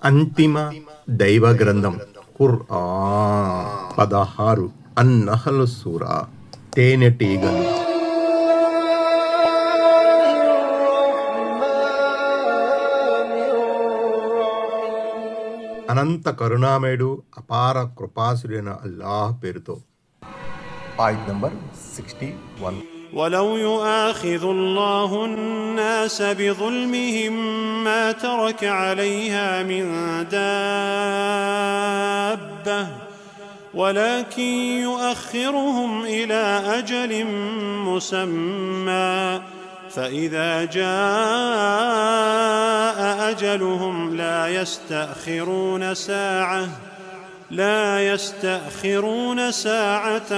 అంతిమ దైవ గ్రంథం ఖుర్ఆన్ 16 అన్-నహ్ల్ సూరా తేనెటీగలు. అనంత కరుణామయుడు అపార కృపాసుడైన అల్లాహ్ పేరుతో. ఆయత్ నంబర్ 61. ولو يؤاخذ الله الناس بظلمهم ما ترك عليها من دابة ولكن يؤخرهم إلى أجل مسمى فإذا جاء أجلهم لا يستأخرون ساعة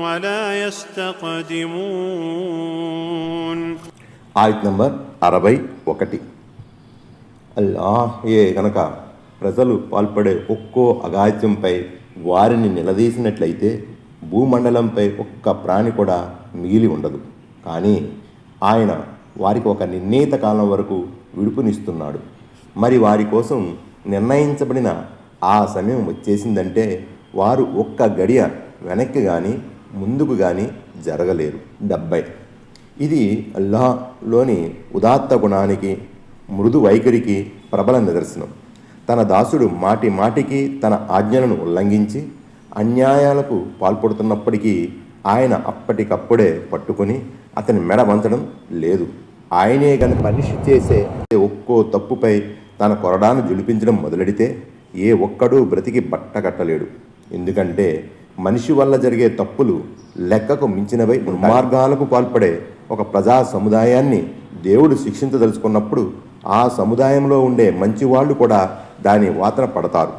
ولا يستقدمون. ఆయత్ నంబర్ 61. అల్లాహే గనక ప్రజలు పాల్పడే ఒక్కో అఘాయిత్యంపై వారిని నిలదీసినట్లయితే భూమండలంపై ఒక్క ప్రాణి కూడా మిగిలి ఉండదు. కానీ ఆయన వారికి ఒక నిర్ణీత కాలం వరకు విడుపునిస్తున్నాడు. మరి వారి కోసం నిర్ణయించబడిన ఆ సమయం వచ్చేసిందంటే వారు ఒక్క గడియ వెనక్కి కానీ ముందుకు కానీ జరగలేరు. 70. ఇది అల్లాహ్లోని ఉదాత్త గుణానికి, మృదు వైఖరికి ప్రబల నిదర్శనం. తన దాసుడు మాటి మాటికి తన ఆజ్ఞలను ఉల్లంఘించి అన్యాయాలకు పాల్పడుతున్నప్పటికీ ఆయన అప్పటికప్పుడే పట్టుకుని అతని మెడ వంచడం లేదు. ఆయనే కనుక మనిషి చేసే ఒక్కో తప్పుపై తన కొరడాను జులిపించడం మొదలెడితే ఏ ఒక్కడూ బ్రతికి బట్టకట్టలేడు. ఎందుకంటే మనిషి వల్ల జరిగే తప్పులు లెక్కకు మించినవై మార్గాలకు పాల్పడే ఒక ప్రజా సముదాయాన్ని దేవుడు శిక్షించదలుచుకున్నప్పుడు ఆ సముదాయంలో ఉండే మంచివాళ్ళు కూడా దాని వాతన పడతారు.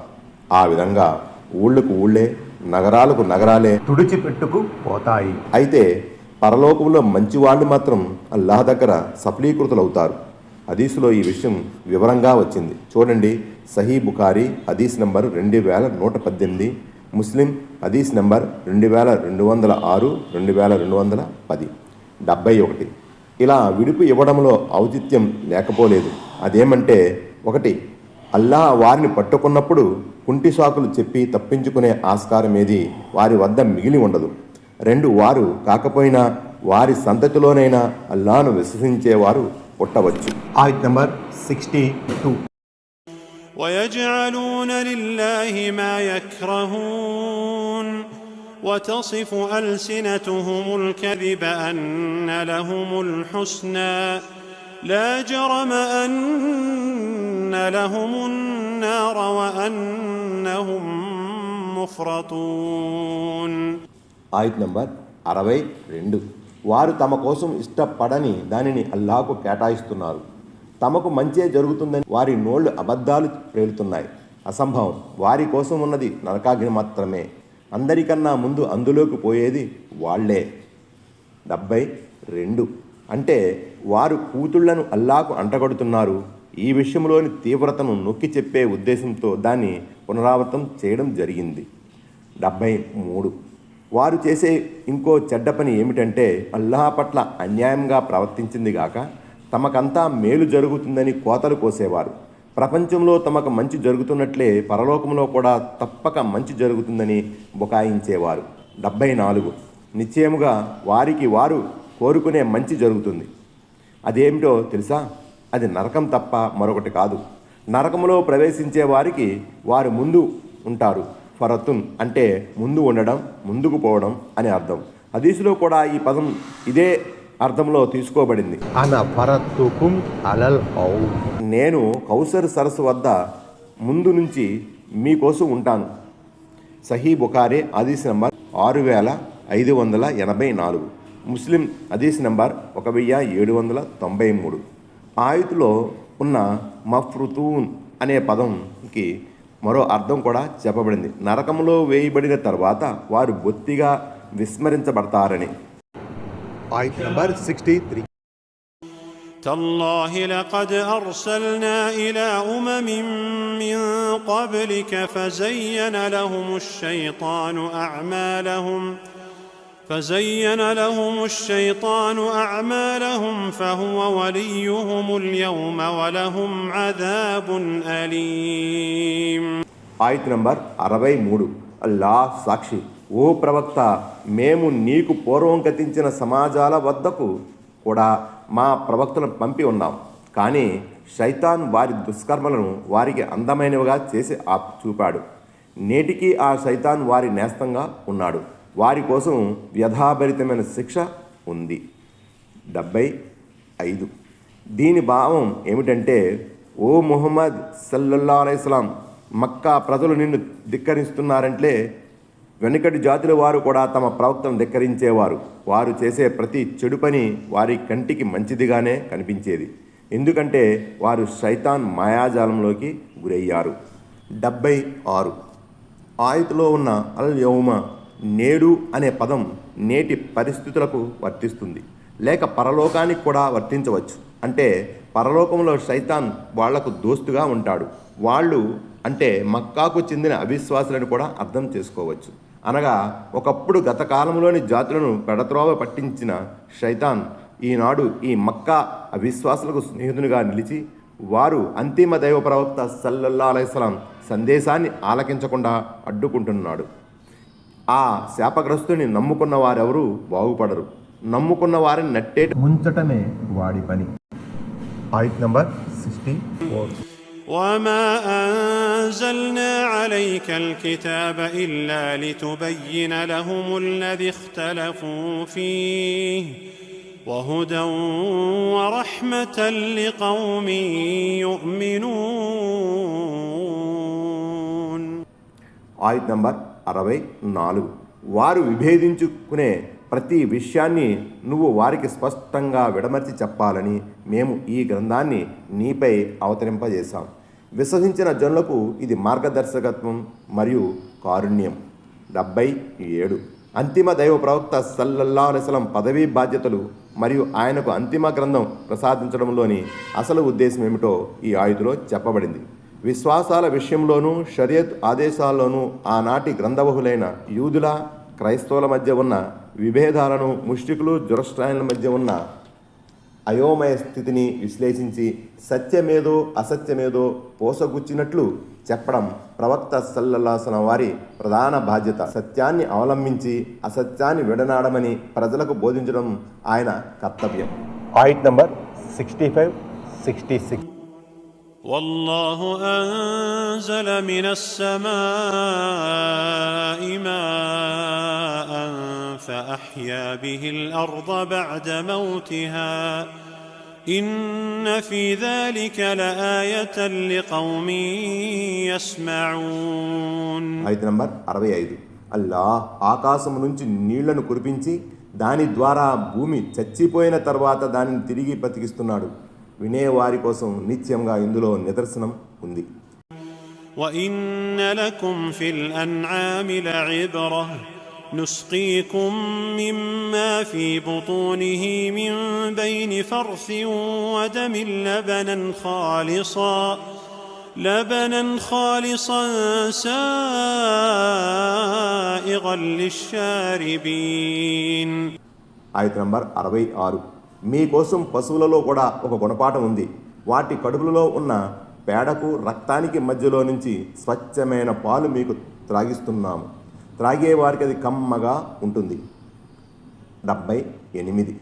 ఆ విధంగా ఊళ్ళకు ఊళ్ళే, నగరాలకు నగరాలే తుడిచిపెట్టుకు పోతాయి. అయితే పరలోకంలో మంచివాళ్ళు మాత్రం అల్లాహ్ దగ్గర సఫలీకృతులవుతారు. హదీసులో ఈ విషయం వివరంగా వచ్చింది. చూడండి, సహీ బుఖారీ హదీస్ నంబర్ 2118, ముస్లిం హదీస్ నంబర్ 2206, 2210. 71. ఇలా విడుపు ఇవ్వడంలో ఔచిత్యం లేకపోలేదు. అదేమంటే, 1. అల్లాహ్ వారిని పట్టుకున్నప్పుడు కుంటి సాకులు చెప్పి తప్పించుకునే ఆస్కారం ఏది వారి వద్ద మిగిలి ఉండదు. 2. వారు కాకపోయినా వారి సంతతిలోనైనా అల్లాహ్ను విశ్వసించేవారు పుట్టవచ్చు. ఆయత్ నంబర్ 62. ويجعلون لله ما يكرهون وتصف ألسنتهم الكذب أن لهم الحسنى لا جرم أن لهم النار وأنهم مفرطون. ఆయత్ నంబర్ 62. వారు తమ కోసం ఇష్టపడని దానిని అల్లాహ్కు కేటాయిస్తున్నారు. తమకు మంచే జరుగుతుందని వారి నోళ్లు అబద్ధాలు ప్రేలుతున్నాయి. అసంభవం. వారి కోసం ఉన్నది నరకాగ్ని మాత్రమే. అందరికన్నా ముందు అందులోకి పోయేది వాళ్లే. 72. అంటే వారు కూతుళ్లను అల్లాహ్కు అంటగడుతున్నారు. ఈ విషయంలోని తీవ్రతను నొక్కి చెప్పే ఉద్దేశంతో దాన్ని పునరావృతం చేయడం జరిగింది. 73. వారు చేసే ఇంకో చెడ్డ పని ఏమిటంటే అల్లాహ్ పట్ల అన్యాయంగా ప్రవర్తించింది గాక తమకంతా మేలు జరుగుతుందని కోతలు కోసేవారు. ప్రపంచంలో తమకు మంచి జరుగుతున్నట్లే పరలోకంలో కూడా తప్పక మంచి జరుగుతుందని బుకాయించేవారు. 74. నిశ్చయముగా వారికి వారు కోరుకునే మంచి జరుగుతుంది. అదేమిటో తెలుసా? అది నరకం తప్ప మరొకటి కాదు. నరకంలో ప్రవేశించే వారికి వారు ముందు ఉంటారు. ఫరతున్ అంటే ముందు ఉండడం, ముందుకు పోవడం అని అర్థం. హదీసులో కూడా ఈ పదం ఇదే అర్థంలో తీసుకోబడింది. నేను కౌసర్ సరస్సు వద్ద ముందు నుంచి మీకోసం ఉంటాను. సహీ బుఖారీ హదీస్ నంబర్ 6584, ముస్లిం హదీస్ నంబర్ 1793. ఆయతులో ఉన్న మఫ్రుతూన్ అనే పదంకి మరో అర్థం కూడా చెప్పబడింది. నరకంలో వేయబడిన తర్వాత వారు బొత్తిగా విస్మరించబడతారని. ఆయత్ నంబర్ 63. تالله لقد أرسلنا إلى أمم من قبلك فزين لهم الشيطان أعمالهم فزين لهم الشيطان أعمالهم فهو وليهم اليوم ولهم عذاب أليم. ఆయత్ నంబర్ 63. అల్లాహ్ సాక్షి, ఓ ప్రవక్త, మేము నీకు పూర్వం గతించిన సమాజాల వద్దకు కూడా మా ప్రవక్తలను పంపి ఉన్నాం. కానీ శైతాన్ వారి దుష్కర్మలను వారికి అందమైనవిగా చేసి చూపాడు. నేటికి ఆ శైతాన్ వారి నేస్తంగా ఉన్నాడు. వారి కోసం వ్యధాభరితమైన శిక్ష ఉంది. 75. దీని భావం ఏమిటంటే, ఓ ముహమ్మద్ సల్లల్లాహు అలైహి వసల్లం, మక్కా ప్రజలు నిన్ను ధిక్కరిస్తున్నారంటే వెనుకటి జాతుల వారు కూడా తమ ప్రవక్తను ధిక్కరించేవారు. వారు చేసే ప్రతి చెడు పని వారి కంటికి మంచిదిగానే కనిపించేది, ఎందుకంటే వారు శైతాన్ మాయాజాలంలోకి గురయ్యారు. 76. ఆయతులో ఉన్న అల్ యౌమ, నేడు అనే పదం నేటి పరిస్థితులకు వర్తిస్తుంది, లేక పరలోకానికి కూడా వర్తించవచ్చు. అంటే పరలోకంలో శైతాన్ వాళ్లకు దోస్తుగా ఉంటాడు. వాళ్ళు అంటే మక్కాకు చెందిన అవిశ్వాసులను కూడా అర్థం చేసుకోవచ్చు. అనగా ఒకప్పుడు గత కాలంలోని జాతులను పెడత్రోవ పట్టించిన శైతాన్ ఈనాడు ఈ మక్కా అవిశ్వాసులకు స్నేహితునిగా నిలిచి వారు అంతిమ దైవ ప్రవక్త సల్లల్లాహు అలైహి వసల్లం సందేశాన్ని ఆలకించకుండా అడ్డుకుంటున్నాడు. ఆ శాపగ్రస్తుని నమ్ముకున్న వారెవరూ బాగుపడరు. నమ్ముకున్న వారిని నట్టేట ముంచటమే వాడి పని. ఆయత్ నంబర్ 64. وما أنزلنا عليك الكتاب إلا لتبين لهم الذي اختلفوا فيه وهدى ورحمة لقوم يؤمنون. ఆయత్ నంబర్ 64. వారు విభేదించుకునే ప్రతి విషయాన్ని నువ్వు వారికి స్పష్టంగా విడమర్చి చెప్పాలని మేము ఈ గ్రంథాన్ని నీపై అవతరింపజేశాం. విశ్వసించిన జనులకు ఇది మార్గదర్శకత్వం మరియు కారుణ్యం. 77. అంతిమ దైవ ప్రవక్త సల్లల్లాహు అలైహి వసల్లం పదవీ బాధ్యతలు మరియు ఆయనకు అంతిమ గ్రంథం ప్రసాదించడంలోని అసలు ఉద్దేశం ఏమిటో ఈ ఆయుధలో చెప్పబడింది. విశ్వాసాల విషయంలోనూ షరియత్ ఆదేశాల్లోనూ ఆనాటి గ్రంథబహులైన యూదుల క్రైస్తవుల మధ్య ఉన్న విభేదాలను, ముష్రికులు జొరస్ట్రాయిన్ల మధ్య ఉన్న అయోమయ స్థితిని విశ్లేషించి సత్యమేదో అసత్యమేదో పోసగుచ్చినట్లు చెప్పడం ప్రవక్త సల్లల్లాహు అలైహి వసల్లం వారి ప్రధాన బాధ్యత. సత్యాన్ని అవలంబించి అసత్యాన్ని విడనాడమని ప్రజలకు బోధించడం ఆయన కర్తవ్యం. ఆయత్ నంబర్ 65, 66. والله أنزل من السماء ماء فأحيا به الأرض بعد موتها إن في ذلك لآية لقوم يسمعون. ఆయత్ నంబర్ 65. అల్లాహ్ ఆకాశం నుంచి నీళ్లను కురిపించి దాని ద్వారా భూమి చచ్చిపోయిన తర్వాత దానిని తిరిగి బతికిస్తున్నాడు. వినేవారి కోసం నిత్యంగా ఇందులో నిదర్శనం ఉంది. وَإِنَّ لَكُمْ فِي الْأَنْعَامِ لَعِبْرَةً نُسْقِيكُم مِّمَّا فِي بُطُونِهِ مِن بَيْنِ فَرْثٍ وَدَمٍ لَبَنًا خَالِصًا سَائِغًا لِلشَّارِبِينَ. ఆయత్ నంబర్ 66. మీకోసం పశువులలో కూడా ఒక గుణపాఠం ఉంది. వాటి కడుపులలో ఉన్న పేడకు రక్తానికి మధ్యలో నుంచి స్వచ్ఛమైన పాలు మీకు త్రాగిస్తున్నాము. త్రాగే వారికి అది కమ్మగా ఉంటుంది. 78.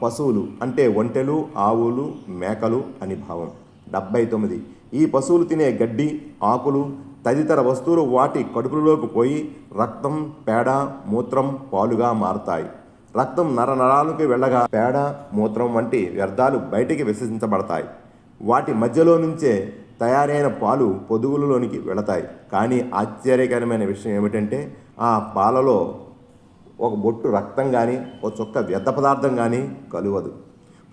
పశువులు అంటే ఒంటెలు, ఆవులు, మేకలు అని భావం. 79. ఈ పశువులు తినే గడ్డి, ఆకులు తదితర వస్తువులు వాటి కడుపులోకి పోయి రక్తం, పేడ, మూత్రం, పాలుగా మారతాయి. రక్తం నరాలకు వెళ్ళగా పేడ, మూత్రం వంటి వ్యర్థాలు బయటికి విసర్జించబడతాయి. వాటి మధ్యలో నుంచే తయారైన పాలు పొదుగులలోనికి వెళతాయి. కానీ ఆశ్చర్యకరమైన విషయం ఏమిటంటే ఆ పాలలో ఒక బొట్టు రక్తం కానీ ఒక చుక్క వ్యర్థ పదార్థం కానీ కలువదు.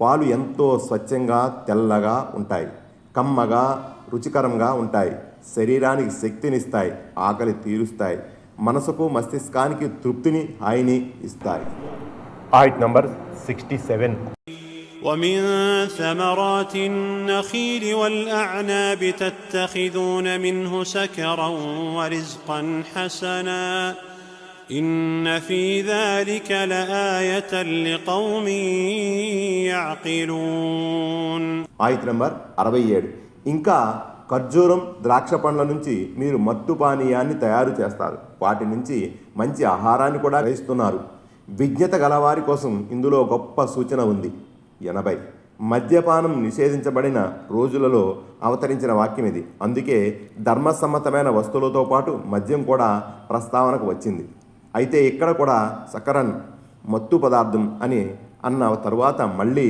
పాలు ఎంతో స్వచ్ఛంగా తెల్లగా ఉంటాయి, కమ్మగా రుచికరంగా ఉంటాయి, శరీరానికి శక్తినిస్తాయి, ఆకలి తీరుస్తాయి, మనసుకు మస్తిష్కానికి తృప్తిని, హాయిని ఇస్తాయి. ఆయత్ నంబర్ 67. ومن ثمرات النخيل والأعناب تتخذون منه سكرا ورزقا حسنا إن في ذلك لآية لقوم يعقلون. ఆయత్ నంబర్ 67. ఇంకా ఖర్జూరం ద్రాక్ష పండ్ల నుంచి మీరు మత్తు పానీయాన్ని తయారు చేస్తారు, వాటి నుంచి మంచి ఆహారాన్ని కూడా గ్రహిస్తున్నారు. విజ్ఞత గలవారి కోసం ఇందులో గొప్ప సూచన ఉంది. 80. మద్యపానం నిషేధించబడిన రోజులలో అవతరించిన వాక్యం ఇది. అందుకే ధర్మసమ్మతమైన వస్తువులతో పాటు మద్యం కూడా ప్రస్తావనకు వచ్చింది. అయితే ఇక్కడ కూడా సకరన్ మత్తు పదార్థం అని అన్న తరువాత మళ్ళీ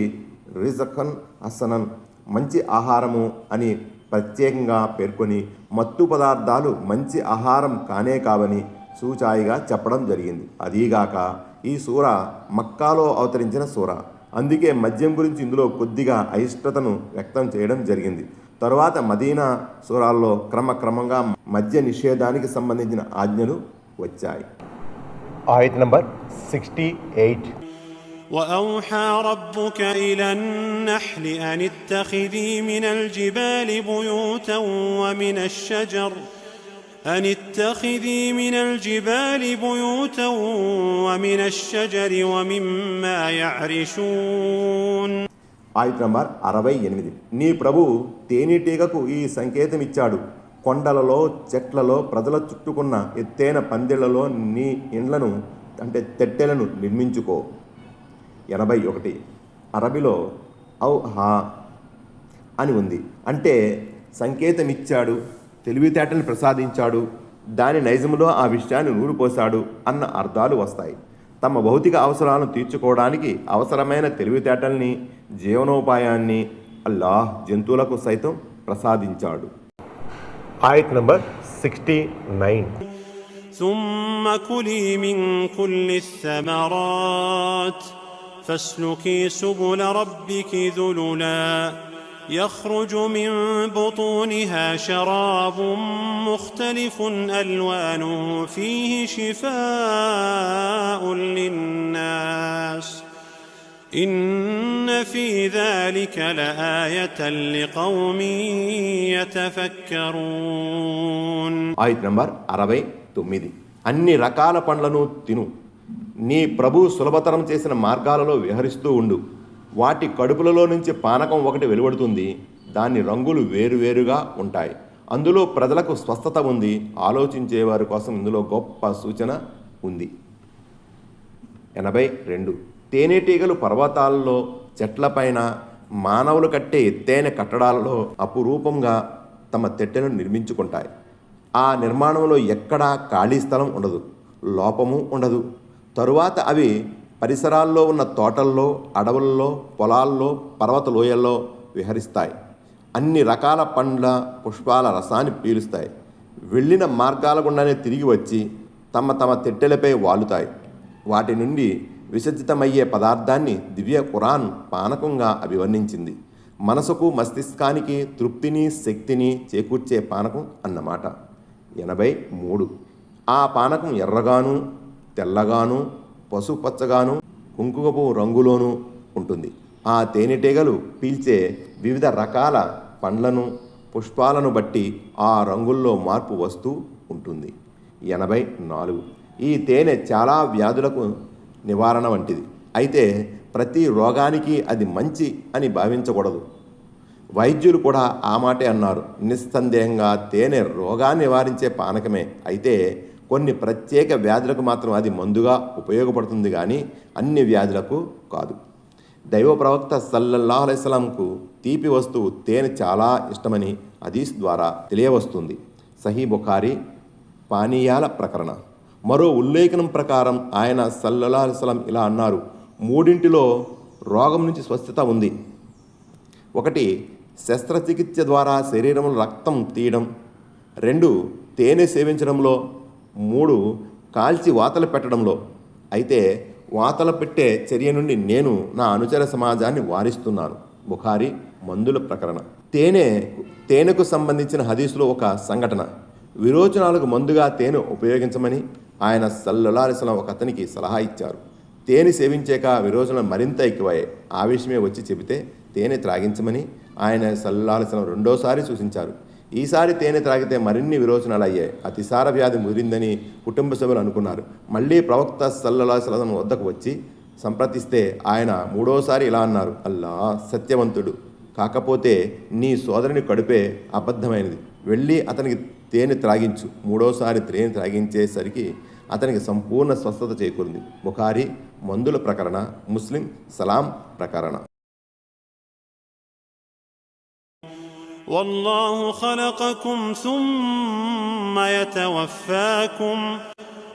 రిజకన్ హసనన్ మంచి ఆహారము అని ప్రత్యేకంగా పేర్కొని మత్తు పదార్థాలు మంచి ఆహారం కానే కావని సూచాయిగా చెప్పడం జరిగింది. అదీగాక ఈ సూర మక్కాలో అవతరించిన సూర, అందుకే మద్యం గురించి ఇందులో కొద్దిగా అయిష్టతను వ్యక్తం చేయడం జరిగింది. తరువాత మదీనా సూరాల్లో క్రమక్రమంగా మద్య నిషేధానికి సంబంధించిన ఆజ్ఞలు వచ్చాయి. ఆయత్ నంబర్ 68. وأوحى ربك إلى النحل أن اتخذي من الجبال بيوتا ومن الشجر ومما يعرشون. ఆయత్ నంబర్ 68. నీ ప్రభు తేనెటీగకు ఈ సంకేతం ఇచ్చాడు, కొండలలో చెట్లలో ప్రజల చుట్టుకున్న ఎత్తైన పందిళ్లలో నీ ఇండ్లను అంటే తెట్టెలను నిర్మించుకో. 81. అరబీలో ఔ హా అని ఉంది, అంటే సంకేతం ఇచ్చాడు, తెలివితేటలు ప్రసాదించాడు, దాని నైజంలో ఆ విషయాన్ని నూరిపోశాడు అన్న అర్థాలు వస్తాయి. తమ భౌతిక అవసరాలను తీర్చుకోవడానికి అవసరమైన తెలివితేటల్ని, జీవనోపాయాన్ని అల్లాహ్ జంతువులకు సైతం ప్రసాదించాడు. ఆయత్ నంబర్ 69. ثم كلي من كل الثمرات فاسلكي سبل ربك ذللا يخرج من بطونها شراب مختلف ألوانه فيه شفاء للناس إن في ذلك لآية لقوم يتفكرون. ఆయత్ నంబర్ 69. అన్ని రకాల పండ్లను తిను, నీ ప్రభు సులభతరం చేసిన మార్గాలలో విహరిస్తూ ఉండు. వాటి కడుపులలో నుంచి పానకం ఒకటి వెలువడుతుంది, దాని రంగులు వేరువేరుగా ఉంటాయి. అందులో ప్రజలకు స్వస్థత ఉంది, ఆలోచించేవారి కోసం ఇందులో గొప్ప సూచన ఉంది. 82. తేనెటీగలు పర్వతాలలో, చెట్లపైన, మానవులు కట్టే ఎత్తైన కట్టడాలలో అపురూపంగా తమ తెట్టెలను నిర్మించుకుంటాయి. ఆ నిర్మాణంలో ఎక్కడా ఖాళీ స్థలం ఉండదు, లోపము ఉండదు. తరువాత అవి పరిసరాల్లో ఉన్న తోటల్లో, అడవుల్లో, పొలాల్లో, పర్వత లోయల్లో విహరిస్తాయి. అన్ని రకాల పండ్ల, పుష్పాల రసాన్ని పీలుస్తాయి. వెళ్ళిన మార్గాల గుండానే తిరిగి వచ్చి తమ తమ తెట్టెలపై వాలుతాయి. వాటి నుండి విసర్జితమయ్యే పదార్థాన్ని దివ్య ఖురాన్ పానకంగా అభివర్ణించింది. మనసుకు, మస్తిష్కానికి తృప్తిని, శక్తిని చేకూర్చే పానకం అన్నమాట. 83. ఆ పానకం ఎర్రగాను, తెల్లగాను, పసుపచ్చగాను, కుంకుమపు రంగులోనూ ఉంటుంది. ఆ తేనెటీగలు పీల్చే వివిధ రకాల పండ్లను, పుష్పాలను బట్టి ఆ రంగుల్లో మార్పు వస్తూ ఉంటుంది. 84. ఈ తేనె చాలా వ్యాధులకు నివారణ వంటిది. అయితే ప్రతి రోగానికి అది మంచి అని భావించకూడదు. వైద్యులు కూడా ఆ మాటే అన్నారు. నిస్సందేహంగా తేనె రోగాన్ని నివారించే పానకమే. అయితే కొన్ని ప్రత్యేక వ్యాధులకు మాత్రం అది మందుగా ఉపయోగపడుతుంది, కానీ అన్ని వ్యాధులకు కాదు. దైవ ప్రవక్త సల్లల్లాహు అలైహి వసల్లంకు తీపి వస్తువు తేనె చాలా ఇష్టమని హదీస్ ద్వారా తెలియవస్తుంది. సహీ బుఖారీ పానీయాల ప్రకరణ. మరో ఉల్లేఖనం ప్రకారం ఆయన సల్లల్లాహు అలైహి వసల్లం ఇలా అన్నారు: 3 రోగం నుంచి స్వస్థత ఉంది. 1 శస్త్రచికిత్స ద్వారా శరీరంలో రక్తం తీయడం, 2 తేనె సేవించడంలో, 3 కాల్చి వాతలు పెట్టడంలో. అయితే వాతలు పెట్టే చర్య నుండి నేను నా అనుచర సమాజాన్ని వారిస్తున్నాను. బుఖారీ మందుల ప్రకరణ. తేనెకు సంబంధించిన హదీసులో ఒక సంఘటన. విరోచనాలకు మందుగా తేనె ఉపయోగించమని ఆయన సల్లల్లాహు అలైహి వసల్లం ఒక అతనికి సలహా ఇచ్చారు. తేనె సేవించాక విరోచనాలు మరింత ఎక్కువయ్యాయి. ఆ విషయమే వచ్చి చెబితే తేనె త్రాగించమని ఆయన సల్లల్లాహు అలైహి వసల్లం 2వ సారి సూచించారు. ఈసారి తేనె త్రాగితే మరిన్ని విరోచనాలు అయ్యాయి. అతిసార వ్యాధి ముదిరిందని కుటుంబ సభ్యులు అనుకున్నారు. మళ్ళీ ప్రవక్త సల్లల్లాహు అలైహి వసల్లం వద్దకు వచ్చి సంప్రదిస్తే ఆయన మూడోసారి ఇలా అన్నారు, అల్లా సత్యవంతుడు, కాకపోతే నీ సోదరుని కడుపే అబద్ధమైనది, వెళ్ళి అతనికి తేనె త్రాగించు. మూడోసారి తేనె త్రాగించేసరికి అతనికి సంపూర్ణ స్వస్థత చేకూరింది. బుఖారీ మందుల ప్రకరణ, ముస్లిం సలాం ప్రకరణ. والله خلقكم ثم يتوفاكم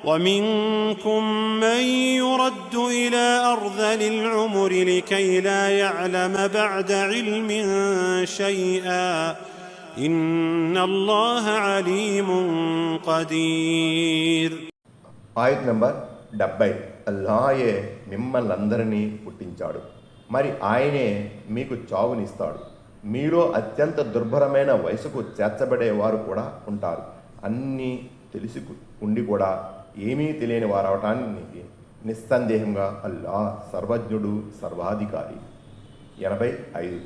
ومنكم من يرد إلى أرذل العمر لكي لا يعلم بعد علم شيئا إن الله عليم قدير. ఆయత్ నంబర్ 70. అల్లాహే మిమ్మల్ని అందరినీ పుట్టించాడు, మరి ఆయనే మీకు చావునిస్తాడు. మీలో అత్యంత దుర్భరమైన వయసుకు చేర్చబడేవారు కూడా ఉంటారు. అన్నీ తెలిసి ఉండి కూడా ఏమీ తెలియని వారవటానికి నిస్సందేహంగా అల్లా సర్వజ్ఞుడు, సర్వాధికారి. 85.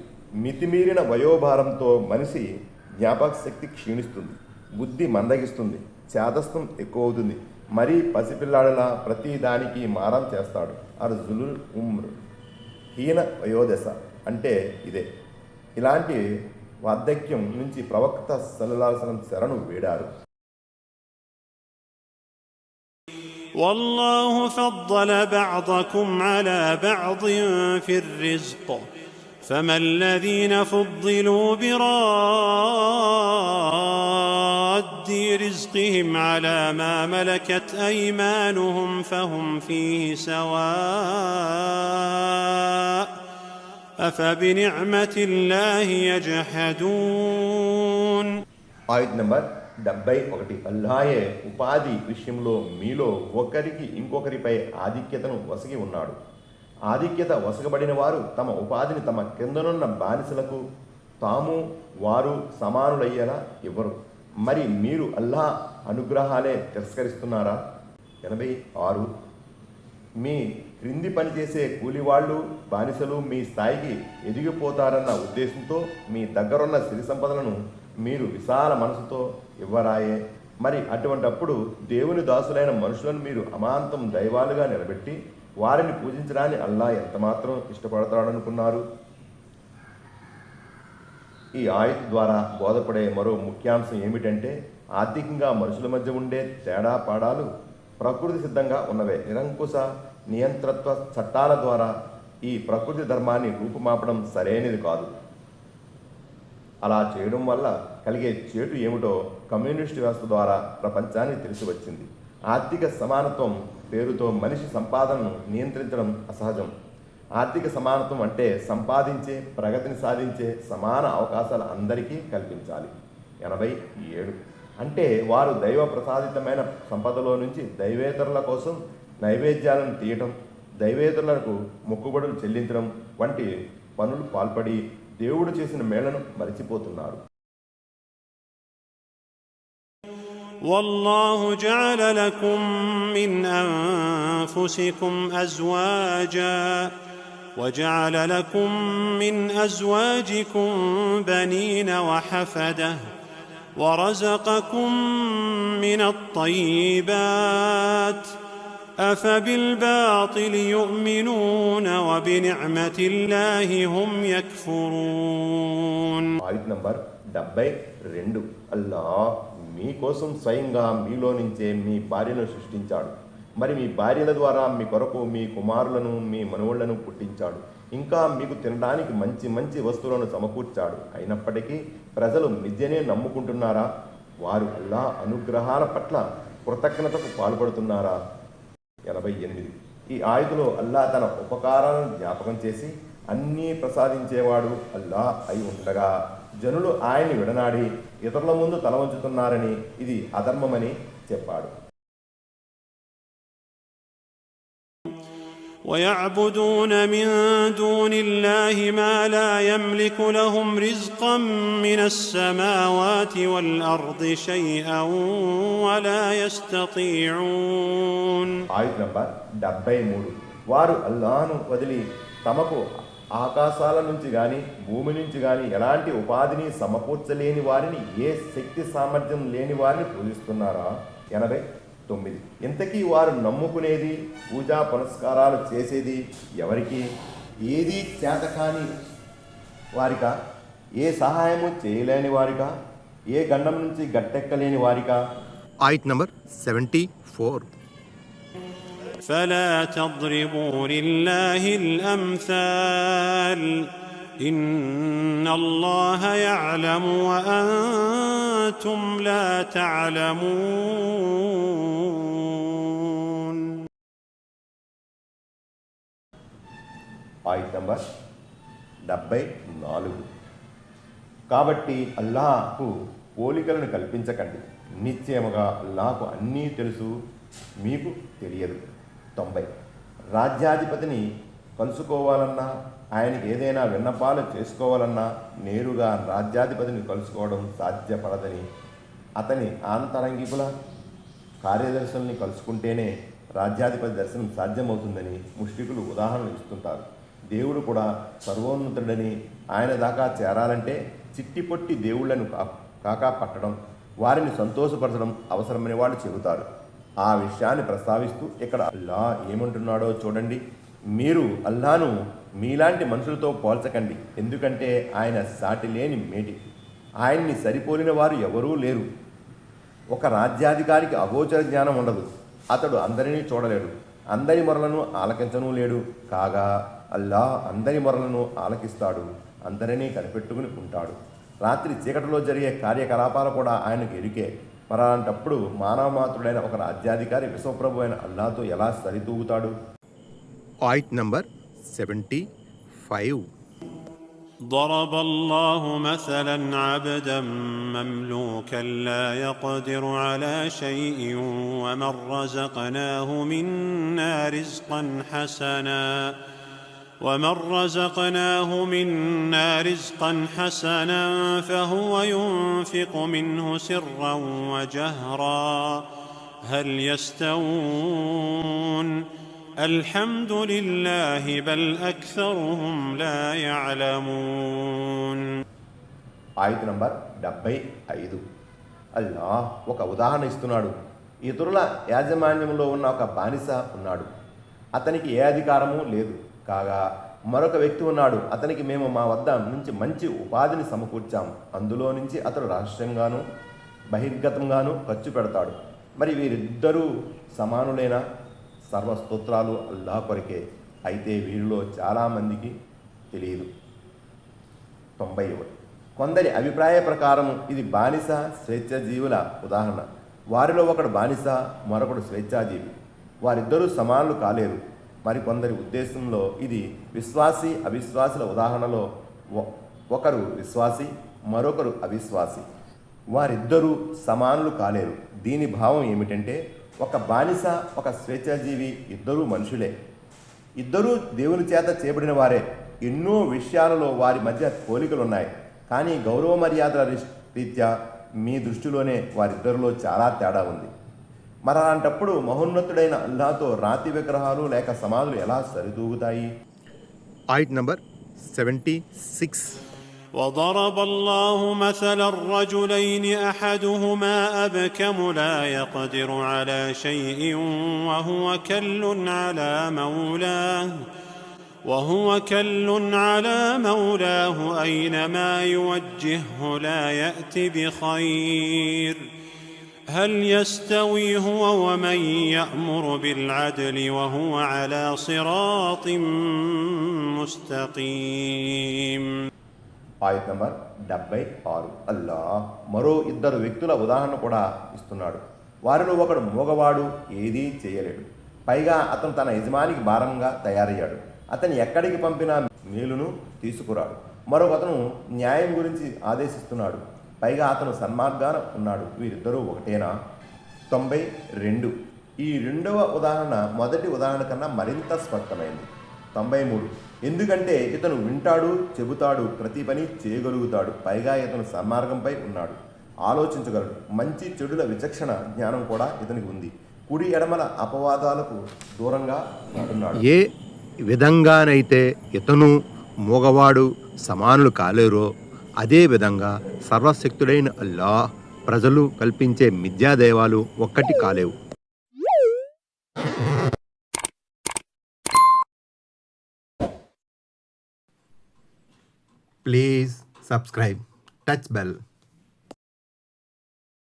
మితిమీరిన వయోభారంతో మనిషి జ్ఞాపక శక్తి క్షీణిస్తుంది, బుద్ధి మందగిస్తుంది, చేదస్తం ఎక్కువ అవుతుంది, మరీ పసిపిల్లాడిలా ప్రతి దానికి మారం చేస్తాడు. అర్జులుల్ ఉమ్ర్, హీన వయోదశ అంటే ఇదే. ఇలాంటి వార్ధక్యం నుంచి ప్రవక్త సల్లల్లాహు అలైహి వసల్లం శరణు వేడారు. والله فضل بعضكم على بعض في الرزق فما الذين فضلوا براد رزقهم على ما ملكت أيمانهم فهم فيه سواء أفبنعمة الله يجحدون. ఆయత్ నంబర్ 71. అల్లాహే ఉపాధి విషయంలో మీలో ఒకరికి ఇంకొకరిపై ఆధిక్యతను వసగి ఉన్నాడు. ఆధిక్యత వసగబడిన వారు తమ ఉపాధిని తమ కిందనున్న బానిసలకు తాము వారు సమానులయ్యేలా ఇవ్వరు. మరి మీరు అల్లాహ్ అనుగ్రహాలే తిరస్కరిస్తున్నారా? 86. మీ క్రింది పనిచేసే కూలివాళ్ళు, బానిసలు మీ స్థాయికి ఎదిగిపోతారన్న ఉద్దేశంతో మీ దగ్గరున్న సిరి సంపదలను మీరు విశాల మనసుతో ఇవ్వరాయే. మరి అటువంటప్పుడు దేవుని దాసులైన మనుషులను మీరు అమాంతం దైవాలుగా నిలబెట్టి వారిని పూజించడాన్ని అల్లాహ్ ఎంతమాత్రం ఇష్టపడతాడనుకున్నారు? ఈ ఆయత్ ద్వారా బోధపడే మరో ముఖ్యాంశం ఏమిటంటే, ఆర్థికంగా మనుషుల మధ్య ఉండే తేడా పాడాలు ప్రకృతి సిద్ధంగా ఉన్నవే. నిరంకుశ నియంత్రత్వ చట్టాల ద్వారా ఈ ప్రకృతి ధర్మాన్ని రూపుమాపడం సరైనది కాదు. అలా చేయడం వల్ల కలిగే చేటు ఏమిటో కమ్యూనిస్టు వ్యవస్థ ద్వారా ప్రపంచానికి తెలిసి వచ్చింది. ఆర్థిక సమానత్వం పేరుతో మనిషి సంపాదనను నియంత్రించడం అసహజం. ఆర్థిక సమానత్వం అంటే సంపాదించే, ప్రగతిని సాధించే సమాన అవకాశాలు అందరికీ కల్పించాలి. 87. అంటే వారు దైవ ప్రసాదితమైన సంపదలో నుంచి దైవేతరుల కోసం నైవేద్యాలను తీయటం, దైవేతరులకు మొక్కుబడులు చెల్లించడం వంటి పనులు పాల్పడి దేవుడు చేసిన మేళ్లను మరిచిపోతున్నారు. والله جعل لكم من أنفسكم أزواجا وجعل لكم من أزواجكم بنين وحفدة ورزقكم من الطيبات أفبالباطل يؤمنون وبنعمة الله هم يكفرون. ఆయత్ నంబర్ 72. అల్లాహ్ మీకోసం స్వయంగా మీలో నుంచే మీ భార్యను సృష్టించాడు. మరి మీ భార్యల ద్వారా మీ కొరకు మీ కుమారులను, మీ మనవులను పుట్టించాడు. ఇంకా మీకు తినడానికి మంచి మంచి వస్తువులను సమకూర్చాడు. అయినప్పటికీ ప్రజలు మిథ్యనే నమ్ముకుంటున్నారా? వారు అల్లాహ్ అనుగ్రహాల పట్ల కృతజ్ఞతకు పాల్పడుతున్నారా? 88. ఈ ఆయతులో అల్లాహ్ తన ఉపకారాలను జ్ఞాపకం చేసి అన్నీ ప్రసాదించేవాడు అల్లాహ్ అయి ఉండగా జనులు ఆయన్ని విడనాడి ఇతరుల ముందు తల వంచుతున్నారని, ఇది అధర్మమని చెప్పాడు. ويعبدون من دون الله ما لا يملك لهم رزقا من السماوات والأرض شيئا ولا يستطيعون. ఆయత్ నంబర్ 73. వారు అల్లాహ్ను వదిలి తమకు ఆకాశాల నుంచి కానీ భూమి నుంచి కానీ ఎలాంటి ఉపాధిని సమకూర్చలేని వారిని, ఏ శక్తి సామర్థ్యం లేని వారిని పూజిస్తున్నారా? 89. ఇంతకీ వారు నమ్ముకునేది, పూజా పునస్కారాలు చేసేది ఎవరికి? ఏదీ చేతకాని వారికా? ఏ సహాయము చేయలేని వారికా? ఏ గండం నుంచి గట్టెక్కలేని వారికా? ఆయత్ నంబర్ 74. فلا تضربوا لله الأمثال إن الله يعلم وأنتم لا تعلمون. ఆయత్ నంబర్ 74. కాబట్టి అల్లాహకు పోలికలను కల్పించకండి. నిశ్చయముగా అల్లాహకు అన్నీ తెలుసు, మీకు తెలియదు. 90. రాజ్యాధిపతిని కలుసుకోవాలన్నా, ఆయనకి ఏదైనా విన్నపాలు చేసుకోవాలన్నా నేరుగా రాజ్యాధిపతిని కలుసుకోవడం సాధ్యపడదని, అతని ఆంతరంగికుల కార్యదర్శుల్ని కలుసుకుంటేనే రాజ్యాధిపతి దర్శనం సాధ్యమవుతుందని ముష్రికులు ఉదాహరణలు ఇస్తుంటారు. దేవుడు కూడా సర్వోన్నతుడని, ఆయన దాకా చేరాలంటే చిట్టిపొట్టి దేవుళ్లను కాకా పట్టడం, వారిని సంతోషపరచడం అవసరమని వాళ్ళు చెబుతారు. ఆ విషయాన్ని ప్రస్తావిస్తూ ఇక్కడ అల్లా ఏమంటున్నాడో చూడండి. మీరు అల్లాను మీలాంటి మనుషులతో పోల్చకండి, ఎందుకంటే ఆయన సాటి లేని మేటి, ఆయన్ని సరిపోలిన వారు ఎవరూ లేరు. ఒక రాజ్యాధికారికి అగోచర జ్ఞానం ఉండదు, అతడు అందరినీ చూడలేడు, అందరి మొరలను ఆలకించనూ లేడు. కాగా అల్లా అందరి మొరలను ఆలకిస్తాడు, అందరినీ కనిపెట్టుకుని ఉంటాడు. రాత్రి చీకటిలో జరిగే కార్యకలాపాలు కూడా ఆయనకు ఎరికే. మరి అలాంటప్పుడు మానవమాత్రుడైన ఒక రాజ్యాధికారి విశ్వప్రభు అయిన అల్లాతో ఎలా సరితూగుతాడు? ఆయత్ నంబర్ 75. ضرب الله مثلا عبدا مملوكا لا يقدر على شيء ومن رزقناه منا رزقا حسنا فهو ينفق منه سرا وجهرا هل يستوون الحمد لله بل أكثرهم لا يعلمون. ఆయత్ నంబర్ 75. అల్లాహ్ ఒక ఉదాహరణ ఇస్తున్నాడు. ఇతరుల యాజమాన్యంలో ఉన్న ఒక బానిస ఉన్నాడు. అతనికి ఏ అధికారము లేదు. కాగా మరొక వ్యక్తి ఉన్నాడు. అతనికి మేము మా వద్ద నుంచి మంచి ఉపాధిని సమకూర్చాం. అందులో నుంచి అతడు రహస్యంగాను బహిర్గతంగాను ఖర్చు పెడతాడు. మరి వీరిద్దరూ సమానులైన? సర్వస్తోత్రాలు అల్లాహ్ కొరకే. అయితే వీరిలో చాలామందికి తెలియదు. 91. కొందరి అభిప్రాయ ప్రకారం ఇది బానిస స్వేచ్ఛాజీవుల ఉదాహరణ. వారిలో ఒకడు బానిస, మరొకడు స్వేచ్ఛాజీవి. వారిద్దరూ సమానులు కాలేరు. మరికొందరి ఉద్దేశంలో ఇది విశ్వాసి అవిశ్వాసుల ఉదాహరణలో ఒకరు విశ్వాసి, మరొకరు అవిశ్వాసి. వారిద్దరూ సమానులు కాలేరు. దీని భావం ఏమిటంటే, ఒక బానిస ఒక స్వేచ్ఛాజీవి ఇద్దరూ మనుషులే, ఇద్దరూ దేవుని చేత చేయబడిన వారే. ఎన్నో విషయాలలో వారి మధ్య పోలికలున్నాయి. కానీ గౌరవ మర్యాదల రీత్యా మీ దృష్టిలోనే వారిద్దరిలో చాలా తేడా ఉంది. మరి అలాంటప్పుడు మహోన్నతుడైన అల్లాహతో రాతి విగ్రహాలు లేక సమాధులు ఎలా సరితూగుతాయి? ఆయత్ నంబర్ 76. وضرب الله مثلا الرجلين أحدهما أبكم لا يقدر على شيء وهو كل على مولاه أينما يوجهه لا يأتي بخير هل يستوي هو ومن يأمر بالعدل وهو على صراط مستقيم. ఆయత్ నంబర్ 76. అల్లాహ్ మరో ఇద్దరు వ్యక్తుల ఉదాహరణ కూడా ఇస్తున్నాడు. వారిలో ఒకడు మూగవాడు, ఏదీ చేయలేడు. పైగా అతను తన యజమానికి భారంగా తయారయ్యాడు. అతను ఎక్కడికి పంపినా మేలును తీసుకురాడు. మరొకతను న్యాయం గురించి ఆదేశిస్తున్నాడు. పైగా అతను సన్మార్గాన ఉన్నాడు. వీరిద్దరూ ఒకటేనా? 92. ఈ రెండవ ఉదాహరణ మొదటి ఉదాహరణ కన్నా మరింత స్పష్టమైంది. 93. ఎందుకంటే ఇతను వింటాడు, చెబుతాడు, ప్రతి పని చేయగలుగుతాడు. పైగా ఇతను సన్మార్గంపై ఉన్నాడు, ఆలోచించగలడు. మంచి చెడుల విచక్షణ జ్ఞానం కూడా ఇతనికి ఉంది. కుడి ఎడమల అపవాదాలకు దూరంగా ఉంటున్నాడు. ఏ విధంగానైతే ఇతను మూగవాడు సమానులు కాలేరో అదేవిధంగా సర్వశక్తుడైన అల్లా ప్రజలు కల్పించే మిథ్యాదైవాలు ఒక్కటి కాలేవు. Please subscribe, touch bell.